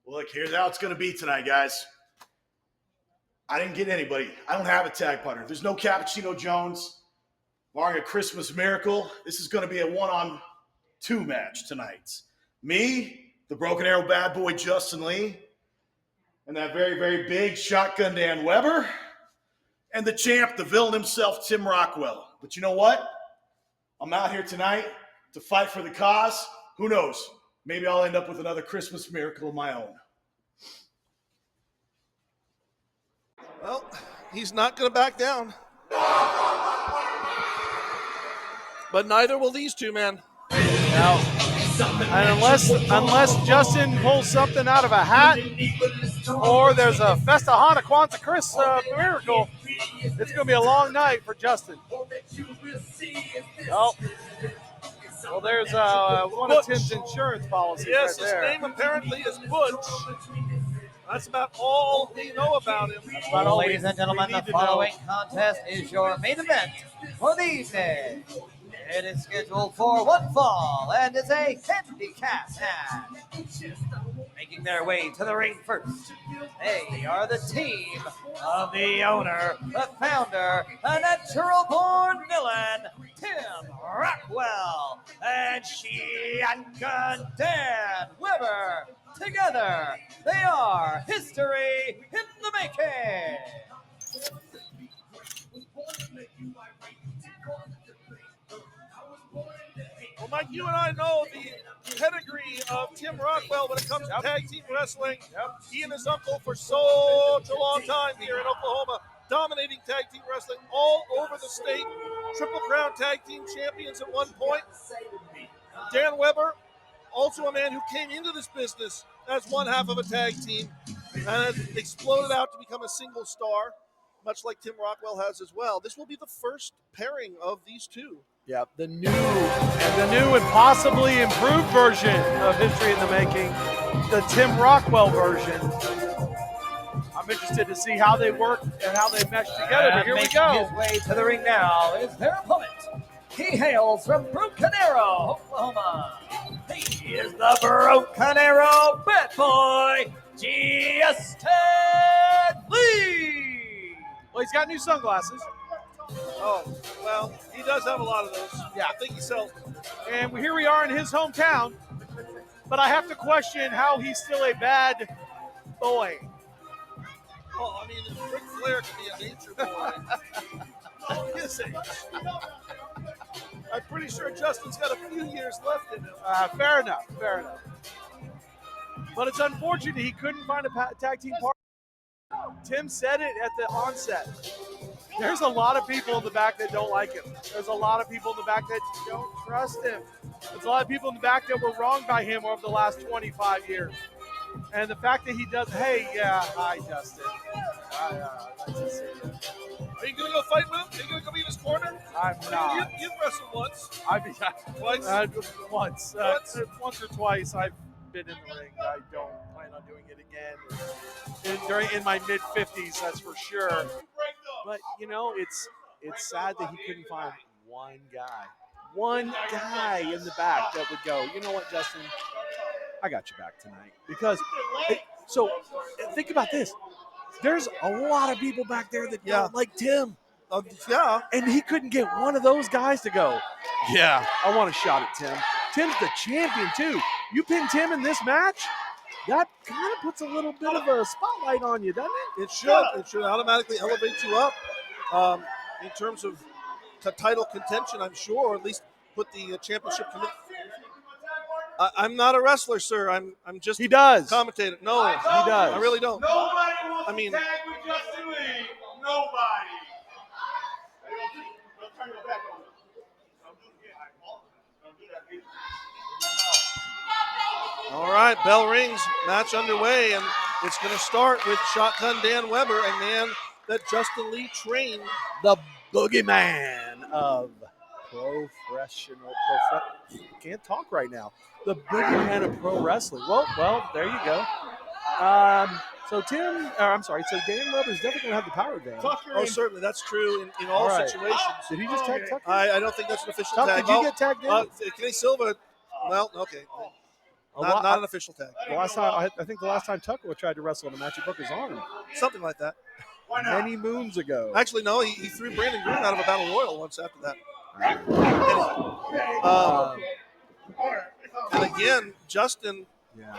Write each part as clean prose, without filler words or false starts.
Well, look, here's how it's going to be tonight, guys. I didn't get anybody. I don't have a tag partner. There's no Cappuccino Jones. Barring a Christmas miracle, this is going to be a one-on-two match tonight. Me, the Broken Arrow bad boy Justin Lee, and that very, very big shotgun Dan Weber, and the champ, the villain himself, Tim Rockwell. But you know what? I'm out here tonight to fight for the cause. Who knows? Maybe I'll end up with another Christmas miracle of my own. Well, he's not going to back down. But neither will these two men. Now, and unless Justin pulls something out of a hat or there's a Festahana Kwanzaa Chris miracle, it's going to be a long night for Justin. Oh. Well, there's one of Tim's insurance policies. Yes, right there. His name apparently is Butch. That's about all we know about him. Well, ladies and gentlemen, the following contest is your main event for the evening. It is scheduled for one fall and is a handicap match. Making their way to the ring first, they are the team of the owner, the founder, a natural-born villain, Tim Rockwell, and shotgun Dan Weber. Together, they are history in the making. Well, Mike, you and I know the pedigree of Tim Rockwell when it comes to tag team wrestling. He and his uncle for such a long time here in Oklahoma, dominating tag team wrestling all over the state. Triple Crown tag team champions at one point. Dan Weber, also a man who came into this business as one half of a tag team and has exploded out to become a single star, much like Tim Rockwell has as well. This will be the first pairing of these two. Yeah, the new and possibly improved version of History in the Making, the Tim Rockwell version. I'm interested to see how they work and how they mesh together, but here we go. Making his way to the ring now is their opponent. He hails from Broken Arrow, Oklahoma. He is the Broken Arrow bad boy, Justin Lee. Well, he's got new sunglasses. Oh, well, he does have a lot of those. Yeah. I think he sells them. And here we are in his hometown, but I have to question how he's still a bad boy. Oh, I mean, Ric Flair can be a nature boy. His age. I'm pretty sure Justin's got a few years left in him. Fair enough. But it's unfortunate he couldn't find a tag team partner. Tim said it at the onset. There's a lot of people in the back that don't like him. There's a lot of people in the back that don't trust him. There's a lot of people in the back that were wronged by him over the last 25 years. And the fact that he does, hi, Justin. Nice to see you. Are you going to go fight with him? Are you going to go be in his corner? I'm not. You've wrestled once. Once. Once or twice I've been in the ring. I don't plan on doing it again. In my mid-50s, that's for sure. But, you know, it's sad that he couldn't find one guy in the back that would go, you know what, Justin, I got your back tonight. Because, so think about this. There's a lot of people back there that don't like Tim. And he couldn't get one of those guys to go, yeah, I want a shot at Tim. Tim's the champion, too. You pin Tim in this match, that kind of puts a little bit of a spotlight on you, doesn't it? It should. It should automatically elevate you up in terms of title contention, I'm sure, or at least put the championship commit. I'm not a wrestler, sir. I'm just he does. Commentator. No, he does. I really don't. Nobody wants to tag with Justin Lee. Nobody. All right, bell rings, match underway, and it's going to start with Shotgun Dan Weber, a man that Justin Lee trained. The boogeyman of can't talk right now. The boogeyman of pro wrestling. Well, there you go. So Dan Weber's definitely going to have the power advantage. Oh, certainly, that's true in all situations. Did he just tag Tucker? I don't think that's an official Tuck, tag. did you get tagged in? Kenny Silva, well, okay. Not an official tag. The last time, I think the last time Tucker tried to wrestle in a match, he broke his arm. Something like that. Many moons ago. Actually, no, he threw Brandon Green out of a battle royal once after that. And again, Justin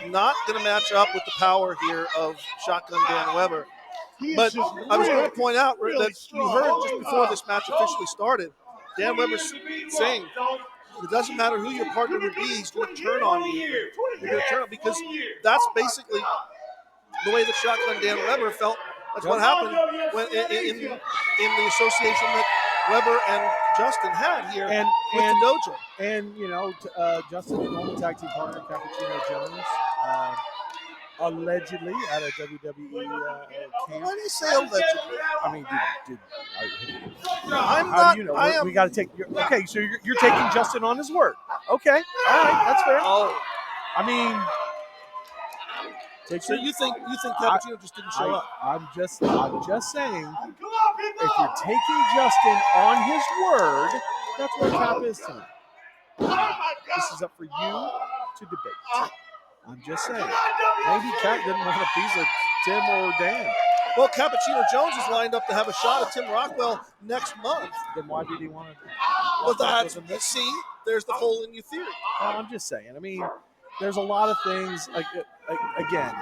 not going to match up with the power here of Shotgun Dan Weber. But I was going to point out that you heard just before this match officially started, Dan Weber's saying it doesn't matter who your partner would be, he's going to turn on you. You're going to turn on because that's basically the way that Shotgun Dan Weber felt. That's what happened when in the association that Weber and Justin had here with the dojo. And, you know, Justin's normal tag team partner, Cappuccino Jones, allegedly at a WWE camp. Why do you say allegedly? I mean, I'm how not. do you know? I am. We got to take. Okay, so you're taking Justin on his word. Okay, all right, that's fair. Oh, I mean, so you think Cappuccino just didn't show up? I'm just saying, if you're taking Justin on his word, that's what Capp is tonight. This is up for you to debate. I'm just saying. Maybe Capp didn't want a piece of Tim or Dan. Well, Cappuccino Jones is lined up to have a shot at Tim Rockwell next month. Then why did he want to? Well, that's see, there's the hole in your theory. Well, I'm just saying. I mean, there's a lot of things. Like again,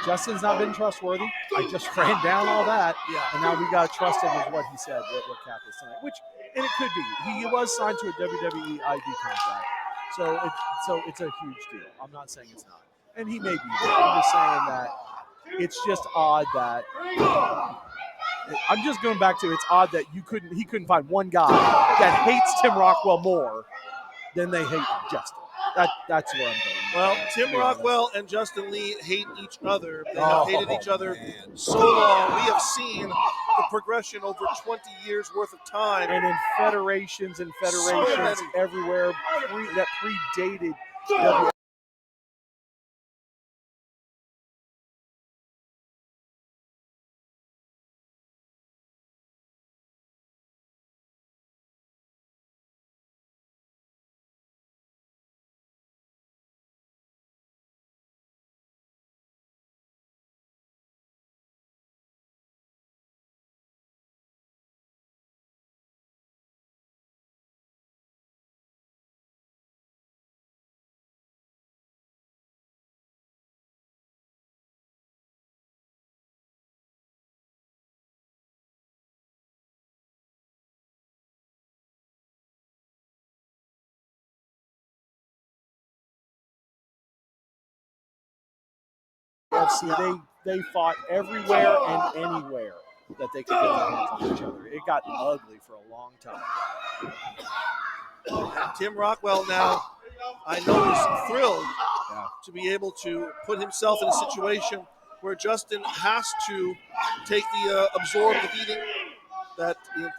Justin's not been trustworthy. I just ran down all that, and now we got to trust him with what he said, what Capp is saying. And it could be. He was signed to a WWE ID contract, so it's a huge deal. I'm not saying it's not, and he may be. But I'm just saying that it's just odd that. I'm just going back to it's odd that he couldn't find one guy that hates Tim Rockwell more than they hate Justin. That's where I'm going. Well, Tim Rockwell and Justin Lee hate each other. They have hated each other so long. We have seen the progression over 20 years worth of time. And in federations everywhere that predated WWE. They fought everywhere and anywhere that they could get their hands on each other. It got ugly for a long time. And Tim Rockwell now, I know, is thrilled to be able to put himself in a situation where Justin has to absorb the beating that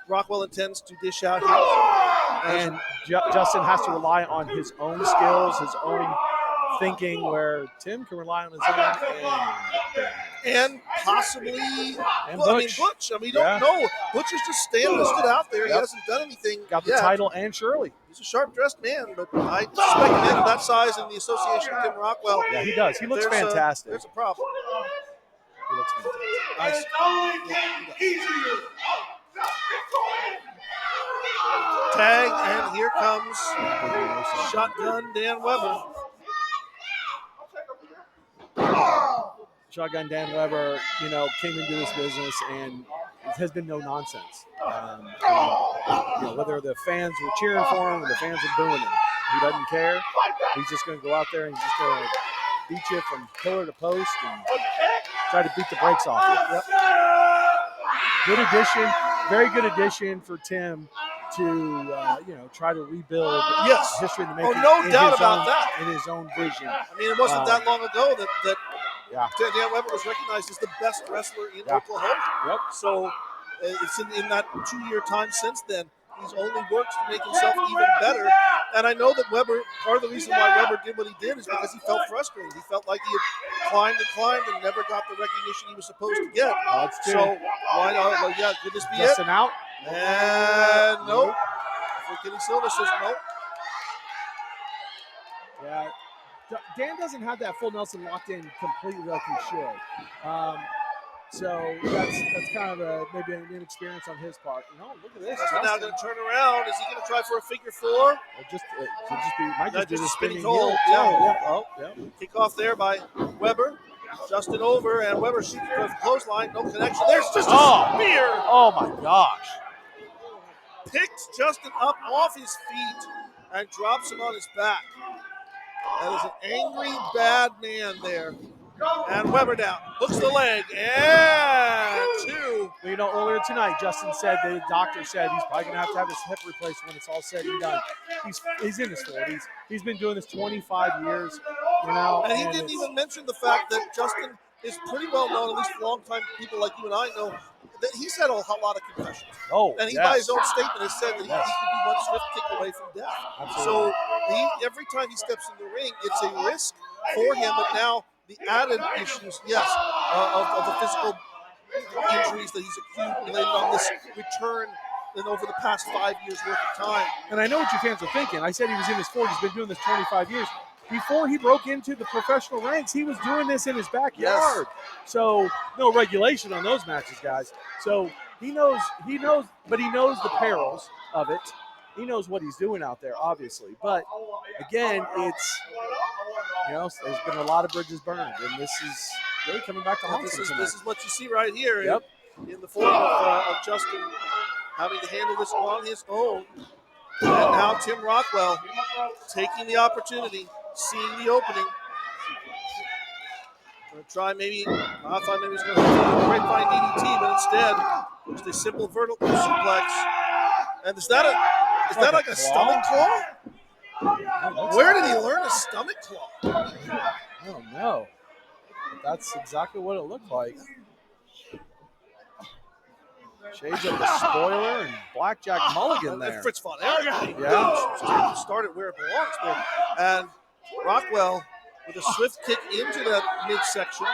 Rockwell intends to dish out here. And Justin has to rely on his own skills, his own thinking, where Tim can rely on his own and possibly Butch. Butch. I mean, we don't know. Butch is just stood out there. He hasn't done anything. Got the title and Shirley. He's a sharp-dressed man, but I suspect a man of that size in the association with Tim Rockwell. Yeah, he does. He looks fantastic. There's a problem. He looks fantastic. Tag, and here comes Shotgun Dan Weber. Shotgun Dan Weber, came into this business and it has been no nonsense. Whether the fans were cheering for him or the fans were booing him, he doesn't care. He's just going to go out there and he's just going to beat you from pillar to post and try to beat the brakes off you. Yep. Good addition, very good addition for Tim to try to rebuild history in the making. Oh, no doubt about that. In his own vision. I mean, it wasn't that long ago that Dan Weber was recognized as the best wrestler in Oklahoma. Yep. So it's in that 2-year time since then. He's only worked to make himself even better. And I know that part of the reason why Weber did what he did is because he felt frustrated. He felt like he had climbed and never got the recognition he was supposed to get. That's true. So why not? Well, could this be Justin out? And nope. Kenny Silva says nope. Yeah. Dan doesn't have that full Nelson locked in completely like he should. So that's kind of maybe an inexperience on his part. Look at this. Justin now going to turn around. Is he going to try for a figure four? Might just be the spinning heel. Yeah. Kick off there by Weber. Justin over, and Weber shoots the clothesline. No connection. There's just a spear. Oh my gosh. Picks Justin up off his feet and drops him on his back. That is an angry, bad man there. And Weber down. Hooks the leg. And 2. Well, earlier tonight, Justin said, the doctor said he's probably going to have his hip replaced when it's all said and done. He's in his 40s. He's been doing this 25 years, And he didn't even mention the fact that Justin is pretty well known, at least long-time people like you and I know, that he's had a lot of concussions. And he, by his own statement, has said that he could be one swift kick away from death. Absolutely. So every time he steps in the ring, it's a risk for him, but now the added issues, of the physical injuries that he's accumulated on this return and over the past 5 years worth of time. And I know what you fans are thinking. I said he was in his 40s, been doing this 25 years. Before he broke into the professional ranks, he was doing this in his backyard. So no regulation on those matches, guys. So he knows, but he knows the perils of it. He knows what he's doing out there, obviously. But again, it's, there's been a lot of bridges burned, and this is really coming back to haunt him tonight. This is what you see right here in the form of Justin having to handle this on his own. And now Tim Rockwell taking the opportunity, seeing the opening. Going to try I thought maybe he was going to do a grapevine DDT, but instead, just a simple vertical suplex. And is that like a stomach claw? Where did he learn a stomach claw? I don't know. But that's exactly what it looked like. Shades of the spoiler and Blackjack Mulligan there. Fritz von Erich. Started where it belongs. And Rockwell with a swift kick into that midsection.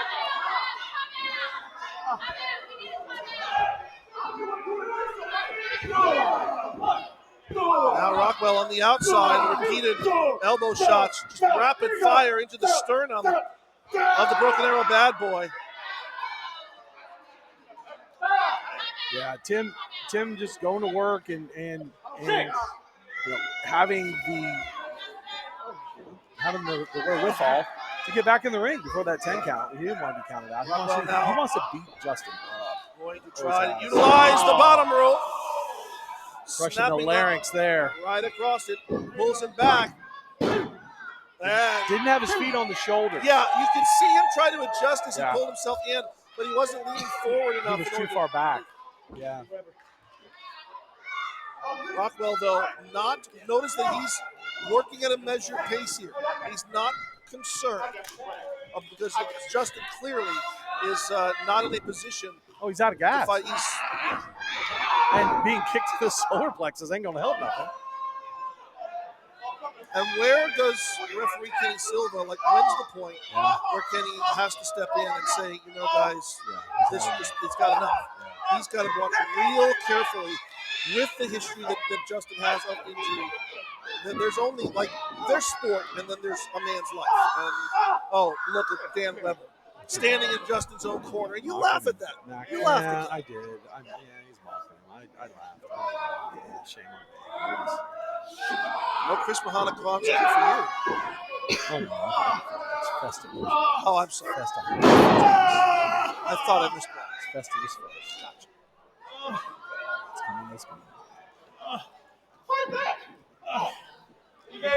Now Rockwell on the outside, repeated elbow shots, just rapid fire into the sternum of the Broken Arrow bad boy. Yeah, Tim just going to work and having the wherewithal to get back in the ring before that 10 count. He didn't want to be counted out. He wants to beat Justin up. Going to try to utilize the bottom rope. Crushing the larynx there. Right across it, pulls him back. And didn't have his feet on the shoulder. Yeah, you can see him try to adjust as he pulled himself in, but he wasn't leaning forward enough. He was too far back. Yeah. Rockwell, though, notice that he's working at a measured pace here. He's not concerned because Justin clearly is not in a position. Oh, he's out of gas. To fight. And being kicked to the solar plexus ain't going to help nothing. And where does referee Kenny Silva, when's the point where Kenny has to step in and say, guys, it's got enough. He's got to watch real carefully with the history that Justin has of injury. Then there's only, there's sport, and then there's a man's life. And, look at Dan Weber standing in Justin's own corner. And you laugh at that. You laugh at that. I did. He's mocking him. I laughed. Shame on me. No Chris Mahana concert for you. Oh, no. It's Festivus. Oh, I'm sorry. Festivus. I thought I missed one. It's Festivus first. Gotcha. It's coming this month.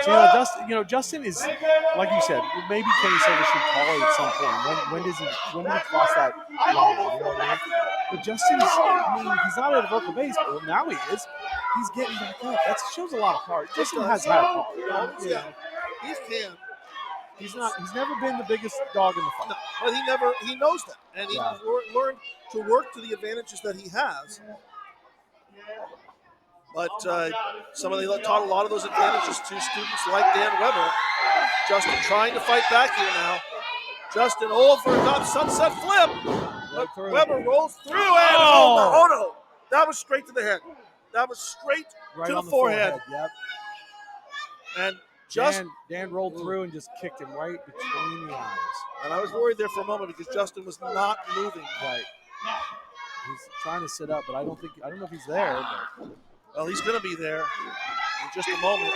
So, Justin is, like you said, maybe Kenny Silva should call it at some point. When did he cross that line? You know what I mean? But Justin's, he's not at a vertical base, but now he is. He's getting back up. That shows a lot of heart. Justin has had heart. Yeah, he can. He's never been the biggest dog in the fight. No, but he knows that. And he learned to work to the advantages that he has. But somebody taught a lot of those advantages to students like Dan Weber. Justin trying to fight back here now. Justin over, not sunset flip. But Weber rolls through and over. Oh no, that was straight to the head. That was straight to the forehead. Yep. And Dan rolled through and just kicked him right between the eyes. And I was worried there for a moment because Justin was not moving. Right. He's trying to sit up, but I don't know if he's there. But. Well, he's going to be there in just a moment.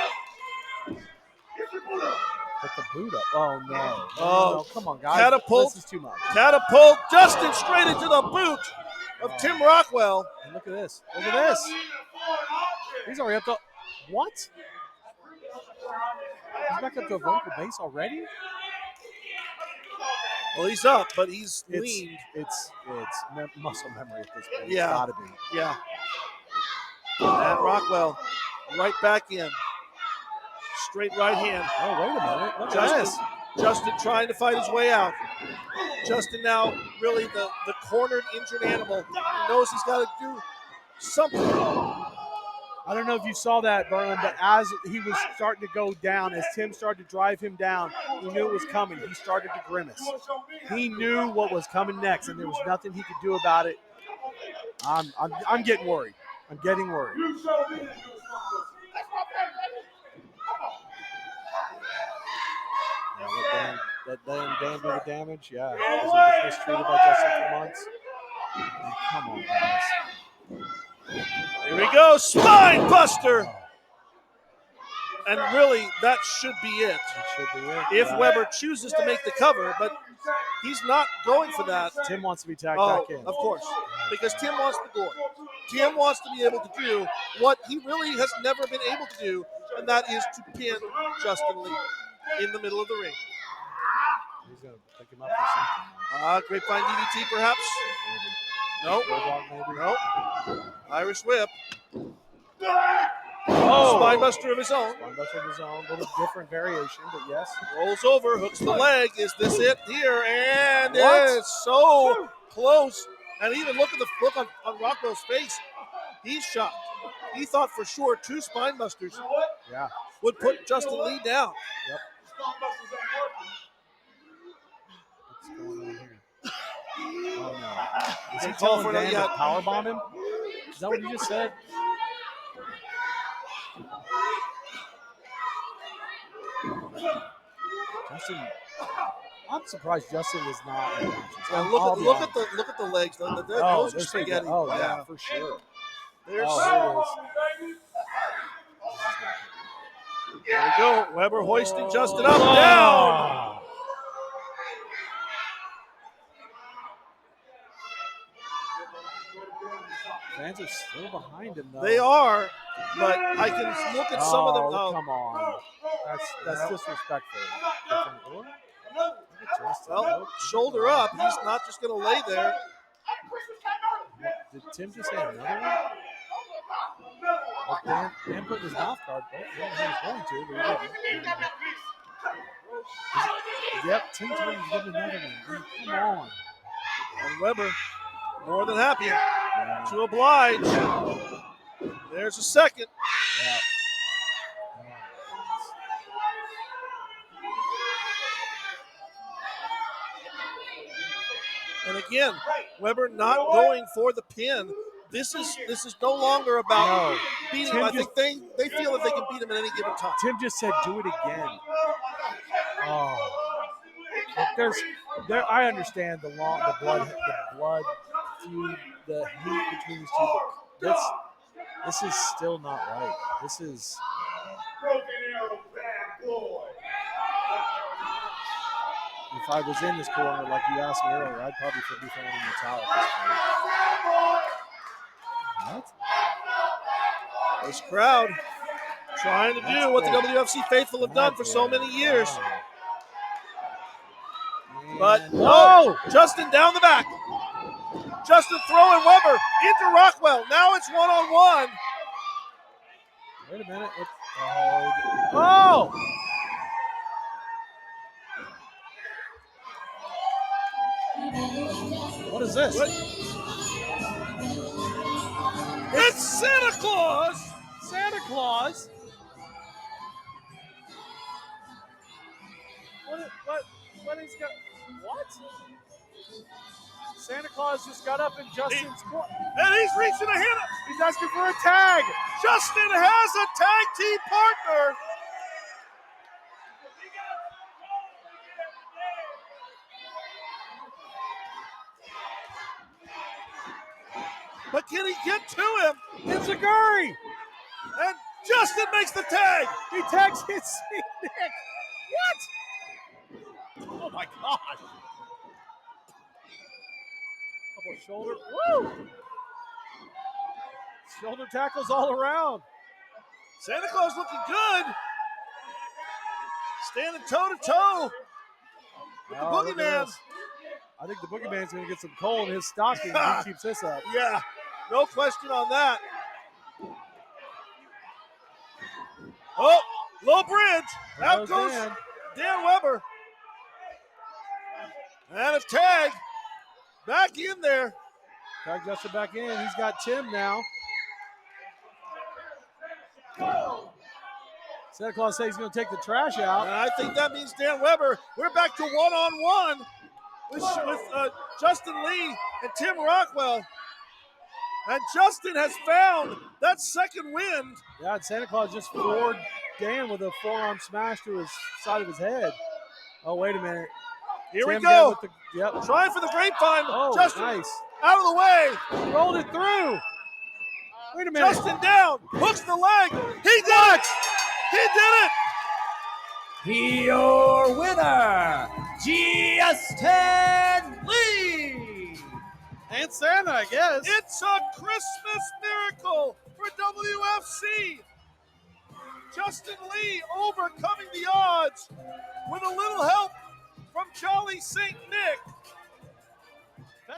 Put the boot up. Oh, no. No, come on, guys. Catapult. This is too much. Catapult Justin straight into the boot of Tim Rockwell. And look at this. Look at this. He's already up to what? He's back up to a vertical base already? Well, he's up, but he's lean. It's muscle memory at this point. Yeah. It's got to be. Yeah. And Rockwell right back in. Straight right hand. Oh, wait a minute. Look at this. Justin trying to fight his way out. Justin now really the cornered, injured animal. He knows he's got to do something. I don't know if you saw that, Berlin, but as he was starting to go down, as Tim started to drive him down, he knew it was coming. He started to grimace. He knew what was coming next, and there was nothing he could do about it. I'm getting worried. I'm getting worried. Let Dan do the damage. Yeah, because he was mistreated by Justin for months. And come on, guys. Here we go, spine buster. And really, that should be it. If Weber chooses to make the cover, but he's not going for that. Tim wants to be tagged back in. Of course, because Tim wants the door. Tim wants to be able to do what he really has never been able to do, and that is to pin Justin Lee in the middle of the ring. He's going to pick him up for something. Grapevine DDT, perhaps? Nope. Nope. Irish whip. Oh! Spinebuster of his own. Spinebuster of his own. A little different variation, but yes. Rolls over, hooks the leg. Is this it here? And it's so close. And even look at the look on Rockwell's face. He's shocked. He thought for sure 2 spinebusters would put Justin Lee down. Yep. What's going on here? Oh, no. Is he telling Dan to powerbomb him? Is that what you just said? Justin, I'm surprised Justin was not in and look at the legs. Those are spaghetti. Oh yeah, for sure. There it is. There we go. Weber hoisting Justin up, down. Fans are still behind him, though. They are, but I can look at some of them. Oh, come on. That's disrespectful. Well, shoulder up. He's not just going to lay there. Did Tim just say another one? Well, Dan put his mouth guard. He was going to, but he didn't. Yep, Tim told him to give another one. Come on. And Weber, more than happy to oblige. There's a second. Yeah. And again, Weber not going for the pin. This is no longer about beating him. I think they feel that they can beat him at any given time. Tim just said, "Do it again." Oh, look, I understand the blood feud, the heat between these two. But this is still not right. This is. If I was in this corner, like you asked me earlier, I'd probably be throwing in the towel at this point. What? This crowd trying to do what the WFC faithful have done for so many years. But, Justin down the back. Justin throwing Weber into Rockwell. Now it's one-on-one. Wait a minute. Oh! What is this? It's Santa Claus! Santa Claus? What is going? What? Santa Claus just got up in Justin's corner. And he's reaching a hand. He's asking for a tag. Justin has a tag team partner. But can he get to him? It's a Guri. And Justin makes the tag. He tags his Nick. What? Oh my God. Couple of shoulder. Woo! Shoulder tackles all around. Santa Claus looking good. Standing toe to toe with the Look at Boogeyman. this. I think the Boogeyman's going to get some coal in his stocking if he keeps this up. Yeah, no question on that. Oh, low bridge. Out goes Dan Weber. And a tag back in there. Tag Justin back in. He's got Tim now. Santa Claus says he's going to take the trash out. And I think that means Dan Weber. We're back to one-on-one with Justin Lee and Tim Rockwell. And Justin has found that second wind. Yeah, and Santa Claus just floored Dan with a forearm smash to his side of his head. Oh, wait a minute. Here Tim we go. Yep. Trying for the grapevine. Oh, Justin nice. out of the way. Rolled it through. Wait a minute. Justin down. Hooks the leg. He did it. He did it. Your winner, Justin Lee. And Santa, I guess. It's a Christmas miracle for WFC. Justin Lee overcoming the odds with a little help from Jolly St. Nick.